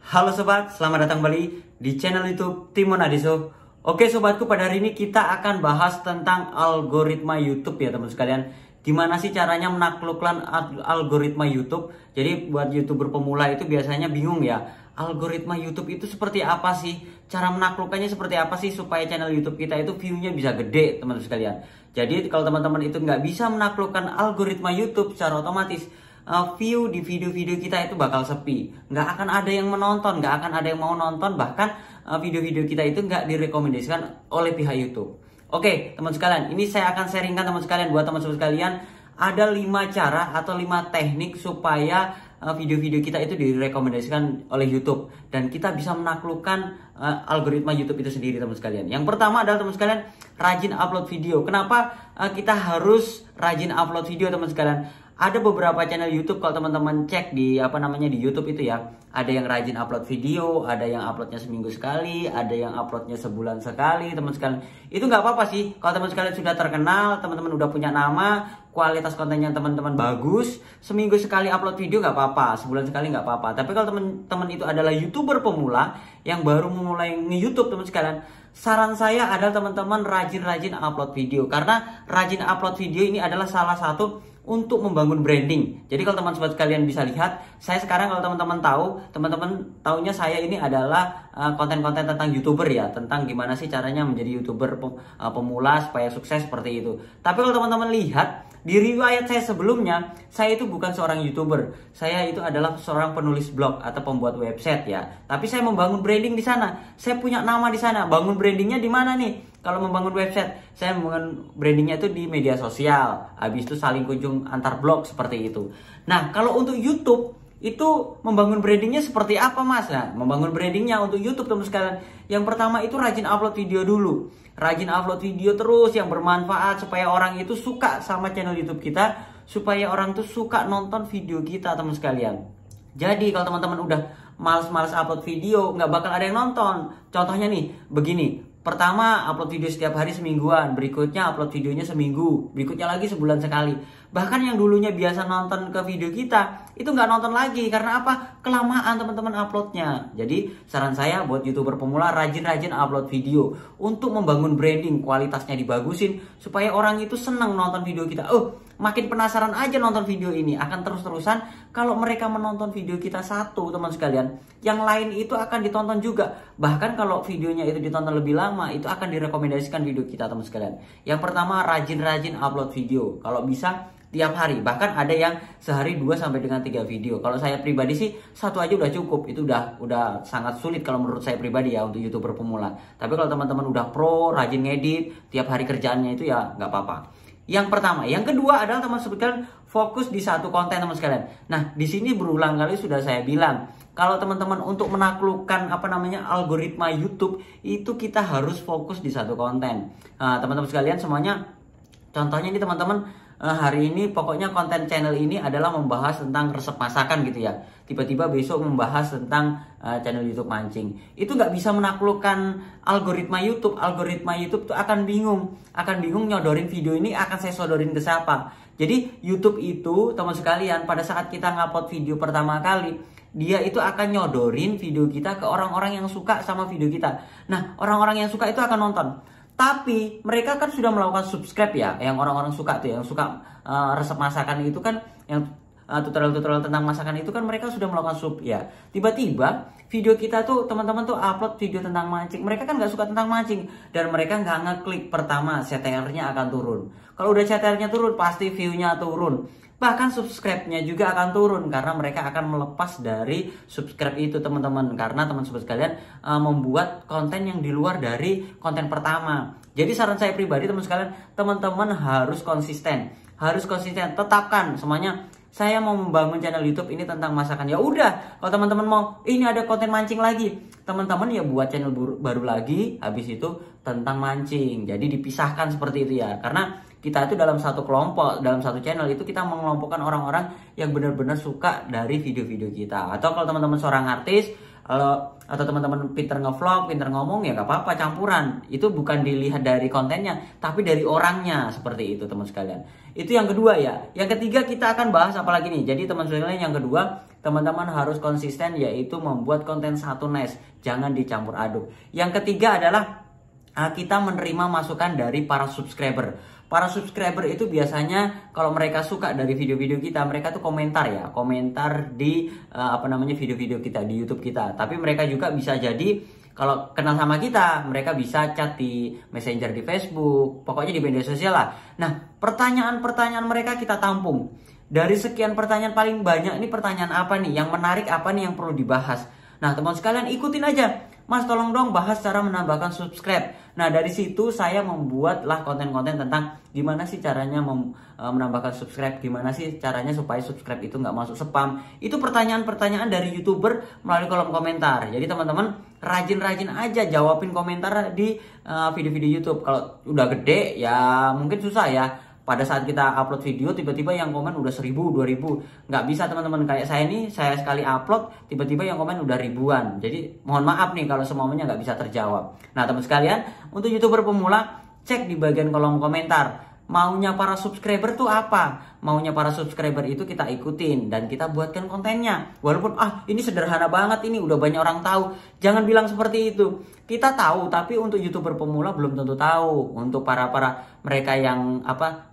Halo sobat, selamat datang kembali di channel YouTube Timon Adiso. Oke sobatku, pada hari ini kita akan bahas tentang algoritma YouTube ya teman sekalian. Gimana sih caranya menaklukkan algoritma YouTube? Jadi buat YouTuber pemula itu biasanya bingung ya. Algoritma YouTube itu seperti apa sih? Cara menaklukkannya seperti apa sih supaya channel YouTube kita itu view-nya bisa gede teman-teman sekalian. Jadi kalau teman-teman itu nggak bisa menaklukkan algoritma YouTube secara otomatis, view di video-video kita itu bakal sepi, nggak akan ada yang menonton, nggak akan ada yang mau nonton, bahkan video-video kita itu nggak direkomendasikan oleh pihak YouTube. Oke teman sekalian, ini saya akan sharingkan teman sekalian, buat teman-teman sekalian ada 5 cara atau 5 teknik supaya video-video kita itu direkomendasikan oleh YouTube dan kita bisa menaklukkan algoritma YouTube itu sendiri teman sekalian. Yang pertama adalah teman sekalian, rajin upload video. Kenapa kita harus rajin upload video teman sekalian? Ada beberapa channel YouTube, kalau teman-teman cek di di YouTube itu ya, ada yang rajin upload video, ada yang uploadnya seminggu sekali, ada yang uploadnya sebulan sekali teman sekalian. Itu nggak apa-apa sih kalau teman sekalian sudah terkenal, teman-teman udah punya nama, kualitas kontennya teman-teman bagus, seminggu sekali upload video nggak apa-apa, sebulan sekali nggak apa-apa. Tapi kalau teman-teman itu adalah YouTuber pemula yang baru memulai nge-YouTube teman sekalian, saran saya adalah teman-teman rajin-rajin upload video, karena rajin upload video ini adalah salah satu untuk membangun branding. Jadi kalau teman-teman kalian bisa lihat, saya sekarang kalau teman-teman tahunya saya ini adalah konten-konten tentang YouTuber ya, tentang gimana sih caranya menjadi YouTuber pemula supaya sukses seperti itu. Tapi kalau teman-teman lihat di riwayat saya sebelumnya, saya itu bukan seorang YouTuber. Saya itu adalah seorang penulis blog atau pembuat website ya. Tapi saya membangun branding di sana. Saya punya nama di sana. Bangun brandingnya di mana nih? Kalau membangun website, saya membangun brandingnya itu di media sosial. Habis itu saling kunjung antar blog seperti itu. Nah, kalau untuk YouTube itu membangun brandingnya seperti apa mas? Nah, membangun brandingnya untuk YouTube teman sekalian, yang pertama itu rajin upload video dulu. Rajin upload video terus yang bermanfaat supaya orang itu suka sama channel YouTube kita, supaya orang itu suka nonton video kita teman sekalian. Jadi kalau teman-teman udah males-males upload video, nggak bakal ada yang nonton. Contohnya nih, begini. Pertama upload video setiap hari semingguan, berikutnya upload videonya seminggu, berikutnya lagi sebulan sekali. Bahkan yang dulunya biasa nonton ke video kita, itu nggak nonton lagi. Karena apa? Kelamaan teman-teman uploadnya. Jadi saran saya buat YouTuber pemula, rajin-rajin upload video untuk membangun branding, kualitasnya dibagusin supaya orang itu senang nonton video kita. Makin penasaran aja nonton video ini. Akan terus-terusan kalau mereka menonton video kita satu teman sekalian, yang lain itu akan ditonton juga. Bahkan kalau videonya itu ditonton lebih lama, itu akan direkomendasikan video kita teman sekalian. Yang pertama, rajin-rajin upload video. Kalau bisa tiap hari, bahkan ada yang sehari 2 sampai dengan 3 video. Kalau saya pribadi sih 1 aja udah cukup. Itu udah sangat sulit kalau menurut saya pribadi ya untuk YouTuber pemula. Tapi kalau teman-teman udah pro, rajin ngedit, tiap hari kerjaannya itu ya nggak apa-apa. Yang pertama, yang kedua adalah teman sekalian fokus di satu konten teman sekalian. Nah, di sini berulang kali sudah saya bilang, kalau teman-teman untuk menaklukkan algoritma YouTube itu kita harus fokus di satu konten. Nah, teman-teman sekalian semuanya, contohnya ini teman-teman, hari ini pokoknya konten channel ini adalah membahas tentang resep masakan gitu ya. Tiba-tiba besok membahas tentang channel YouTube mancing. Itu nggak bisa menaklukkan algoritma YouTube. Algoritma YouTube tuh akan bingung nyodorin video ini akan saya sodorin ke siapa. Jadi YouTube itu teman sekalian, pada saat kita ngupload video pertama kali, dia itu akan nyodorin video kita ke orang-orang yang suka sama video kita. Nah, orang-orang yang suka itu akan nonton. Tapi mereka kan sudah melakukan subscribe ya, yang orang-orang suka tuh, yang suka resep masakan itu kan, yang tutorial-tutorial tentang masakan itu kan mereka sudah melakukan sub ya. Tiba-tiba video kita tuh teman-teman tuh upload video tentang mancing, mereka kan nggak suka tentang mancing dan mereka nggak ngeklik. Pertama, CTR-nya akan turun. Kalau udah CTR-nya turun, pasti view-nya turun. Bahkan subscribe-nya juga akan turun karena mereka akan melepas dari subscribe itu teman-teman. Karena teman-teman sekalian membuat konten yang di luar dari konten pertama. Jadi saran saya pribadi teman sekalian, teman-teman harus konsisten. Tetapkan semuanya. Saya mau membangun channel YouTube ini tentang masakan. Ya udah, kalau teman-teman mau ini ada konten mancing lagi, teman-teman ya buat channel baru lagi, habis itu tentang mancing. Jadi dipisahkan seperti itu ya. Karena kita itu dalam satu kelompok, dalam satu channel itu kita mengelompokkan orang-orang yang benar-benar suka dari video-video kita. Atau kalau teman-teman seorang artis, atau teman-teman pinter ngevlog, pinter ngomong, ya nggak apa-apa, campuran. Itu bukan dilihat dari kontennya, tapi dari orangnya, seperti itu teman sekalian. Itu yang kedua ya. Yang ketiga kita akan bahas apa lagi nih. Jadi teman sekalian, yang kedua teman-teman harus konsisten, yaitu membuat konten satu niche, jangan dicampur aduk. Yang ketiga adalah kita menerima masukan dari para subscriber. Para subscriber itu biasanya kalau mereka suka dari video-video kita, mereka tuh komentar ya, komentar di video-video kita di YouTube kita. Tapi mereka juga bisa jadi kalau kenal sama kita, mereka bisa chat di Messenger di Facebook, pokoknya di media sosial lah. Nah, pertanyaan-pertanyaan mereka kita tampung. Dari sekian pertanyaan paling banyak, ini pertanyaan apa nih, yang menarik apa nih yang perlu dibahas. Nah, teman sekalian ikutin aja. Mas, tolong dong bahas cara menambahkan subscribe. Nah, dari situ saya membuatlah konten-konten tentang gimana sih caranya menambahkan subscribe, gimana sih caranya supaya subscribe itu nggak masuk spam. Itu pertanyaan-pertanyaan dari YouTuber melalui kolom komentar. Jadi teman-teman rajin-rajin aja jawabin komentar di video-video YouTube. Kalau udah gede ya mungkin susah ya. Pada saat kita upload video, tiba-tiba yang komen udah 1000, 2000. Nggak bisa teman-teman, kayak saya nih, saya sekali upload, tiba-tiba yang komen udah ribuan. Jadi mohon maaf nih kalau semuanya nggak bisa terjawab. Nah teman sekalian, untuk YouTuber pemula, cek di bagian kolom komentar. Maunya para subscriber tuh apa? Maunya para subscriber itu kita ikutin dan kita buatkan kontennya. Walaupun ini sederhana banget, ini udah banyak orang tahu. Jangan bilang seperti itu. Kita tahu, tapi untuk YouTuber pemula belum tentu tahu. Untuk para mereka yang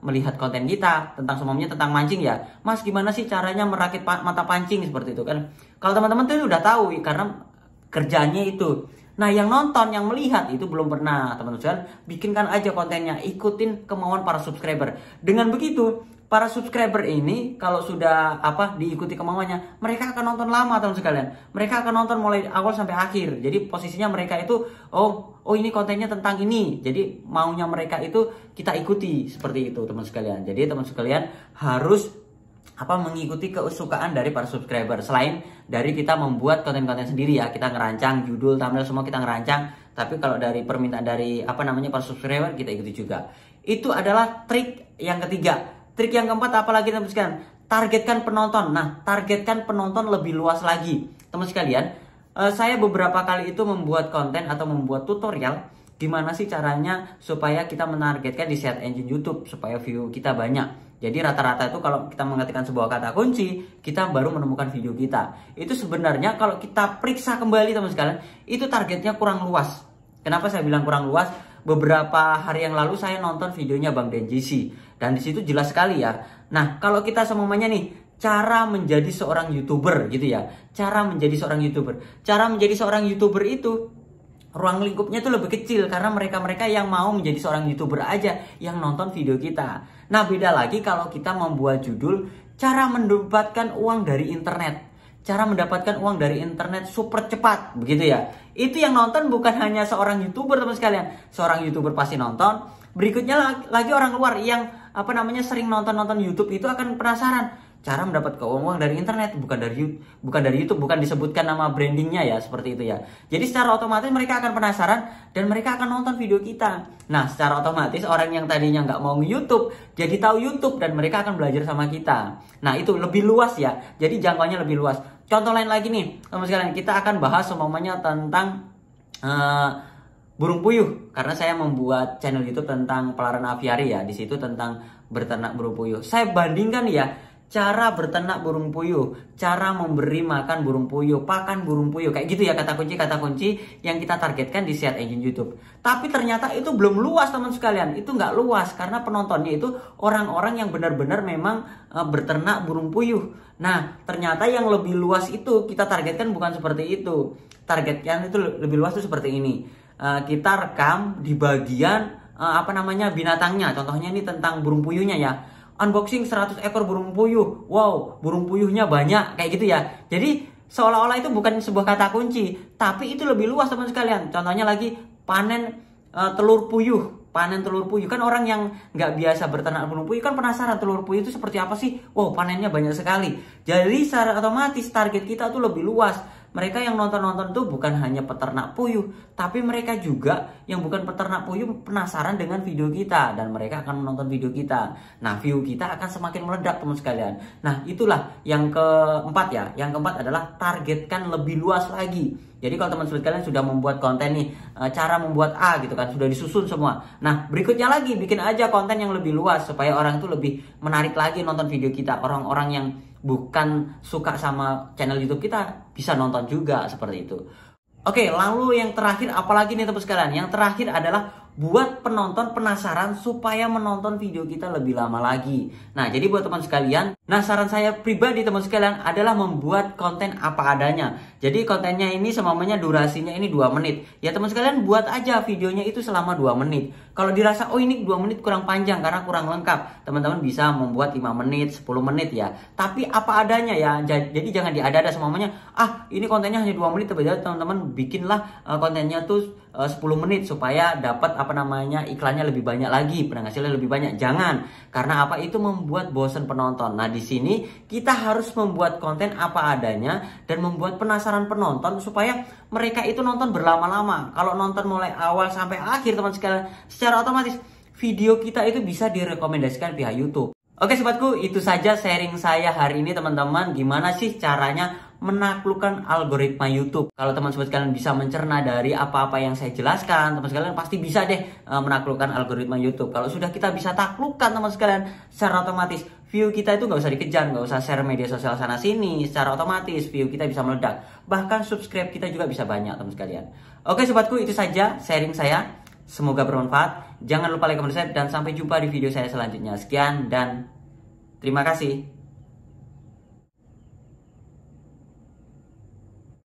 melihat konten kita tentang mancing ya. Mas, gimana sih caranya merakit mata pancing seperti itu kan? Kalau teman-teman tuh udah tahu karena kerjanya itu. Nah, yang nonton, yang melihat itu belum pernah. Teman-teman, bikinkan aja kontennya, ikutin kemauan para subscriber. Dengan begitu, para subscriber ini kalau sudah diikuti kemauannya, mereka akan nonton lama, teman sekalian. Mereka akan nonton mulai awal sampai akhir. Jadi posisinya mereka itu oh ini kontennya tentang ini. Jadi maunya mereka itu kita ikuti seperti itu, teman sekalian. Jadi teman sekalian harus mengikuti kesukaan dari para subscriber. Selain dari kita membuat konten-konten sendiri ya, kita ngerancang judul, thumbnail semua kita ngerancang. Tapi kalau dari permintaan dari para subscriber, kita ikuti juga. Itu adalah trik yang ketiga. Trik yang keempat apalagi teman sekalian? Targetkan penonton. Nah, targetkan penonton lebih luas lagi. Teman sekalian, saya beberapa kali itu membuat konten atau membuat tutorial gimana sih caranya supaya kita menargetkan di search engine YouTube supaya view kita banyak. Jadi rata-rata itu kalau kita mengetikkan sebuah kata kunci, kita baru menemukan video kita. Itu sebenarnya kalau kita periksa kembali teman sekalian, itu targetnya kurang luas. Kenapa saya bilang kurang luas? Beberapa hari yang lalu saya nonton videonya Bang Denjisi dan di situ jelas sekali ya. Nah, kalau kita semuanya nih, cara menjadi seorang YouTuber gitu ya. Cara menjadi seorang YouTuber. Cara menjadi seorang YouTuber itu ruang lingkupnya itu lebih kecil karena mereka-mereka yang mau menjadi seorang YouTuber aja yang nonton video kita. Nah, beda lagi kalau kita membuat judul cara mendapatkan uang dari internet. Cara mendapatkan uang dari internet super cepat, begitu ya. Itu yang nonton bukan hanya seorang YouTuber teman sekalian. Seorang YouTuber pasti nonton. Berikutnya lagi orang luar yang sering nonton YouTube itu akan penasaran. Cara mendapat uang dari internet bukan dari YouTube, bukan disebutkan nama brandingnya ya, seperti itu ya. Jadi secara otomatis mereka akan penasaran dan mereka akan nonton video kita. Nah, secara otomatis orang yang tadinya nggak mau YouTube jadi tahu YouTube dan mereka akan belajar sama kita. Nah, itu lebih luas ya. Jadi jangkauannya lebih luas. Contoh lain lagi nih, teman sekalian, kita akan bahas semuanya tentang burung puyuh karena saya membuat channel YouTube tentang pelayaran aviari ya. Di situ tentang berternak burung puyuh. Saya bandingkan ya. Cara berternak burung puyuh, cara memberi makan burung puyuh, pakan burung puyuh, kayak gitu ya kata kunci yang kita targetkan di search engine YouTube. Tapi ternyata itu belum luas teman sekalian, itu nggak luas karena penontonnya itu orang-orang yang benar-benar memang berternak burung puyuh. Nah, ternyata yang lebih luas itu kita targetkan bukan seperti itu. Targetnya itu lebih luas itu seperti ini. Kita rekam di bagian binatangnya. Contohnya ini tentang burung puyuhnya ya. Unboxing 100 ekor burung puyuh. Wow, burung puyuhnya banyak, kayak gitu ya. Jadi seolah-olah itu bukan sebuah kata kunci, tapi itu lebih luas teman sekalian. Contohnya lagi panen telur puyuh. Panen telur puyuh, kan orang yang nggak biasa berternak burung puyuh kan penasaran telur puyuh itu seperti apa sih. Wow, panennya banyak sekali. Jadi secara otomatis target kita tuh lebih luas. Mereka yang nonton-nonton tuh bukan hanya peternak puyuh, tapi mereka juga yang bukan peternak puyuh penasaran dengan video kita dan mereka akan menonton video kita. Nah, view kita akan semakin meledak teman sekalian. Nah, itulah yang keempat ya. Yang keempat adalah targetkan lebih luas lagi. Jadi kalau teman sekalian sudah membuat konten nih, cara membuat A gitu kan, sudah disusun semua. Nah, berikutnya lagi bikin aja konten yang lebih luas supaya orang itu lebih menarik lagi nonton video kita. Orang-orang yang bukan suka sama channel YouTube kita, bisa nonton juga seperti itu. Oke, lalu yang terakhir apalagi nih teman sekalian? Yang terakhir adalah buat penonton penasaran supaya menonton video kita lebih lama lagi. Nah, jadi buat teman sekalian, saran saya pribadi teman sekalian adalah membuat konten apa adanya. Jadi kontennya ini semuanya durasinya ini 2 menit. Ya teman sekalian, buat aja videonya itu selama 2 menit. Kalau dirasa oh ini 2 menit kurang panjang karena kurang lengkap, teman-teman bisa membuat 5 menit, 10 menit ya. Tapi apa adanya ya. Jadi jangan diada-ada semuanya. Ini kontennya hanya 2 menit, teman-teman bikinlah kontennya tuh 10 menit supaya dapat iklannya lebih banyak lagi, penghasilannya lebih banyak. Jangan, karena apa, itu membuat bosan penonton. Nah, di sini kita harus membuat konten apa adanya dan membuat penasaran penonton supaya mereka itu nonton berlama-lama. Kalau nonton mulai awal sampai akhir teman sekalian, secara otomatis video kita itu bisa direkomendasikan pihak YouTube. Oke sobatku, itu saja sharing saya hari ini teman-teman. Gimana sih caranya menaklukkan algoritma YouTube? Kalau teman sobat sekalian bisa mencerna dari apa-apa yang saya jelaskan, teman sekalian pasti bisa deh menaklukkan algoritma YouTube. Kalau sudah kita bisa taklukkan teman sekalian, secara otomatis view kita itu nggak usah dikejar, nggak usah share media sosial sana sini, secara otomatis view kita bisa meledak. Bahkan subscribe kita juga bisa banyak teman sekalian. Oke sobatku, itu saja sharing saya. Semoga bermanfaat. Jangan lupa like, comment, subscribe, dan sampai jumpa di video saya selanjutnya. Sekian dan terima kasih.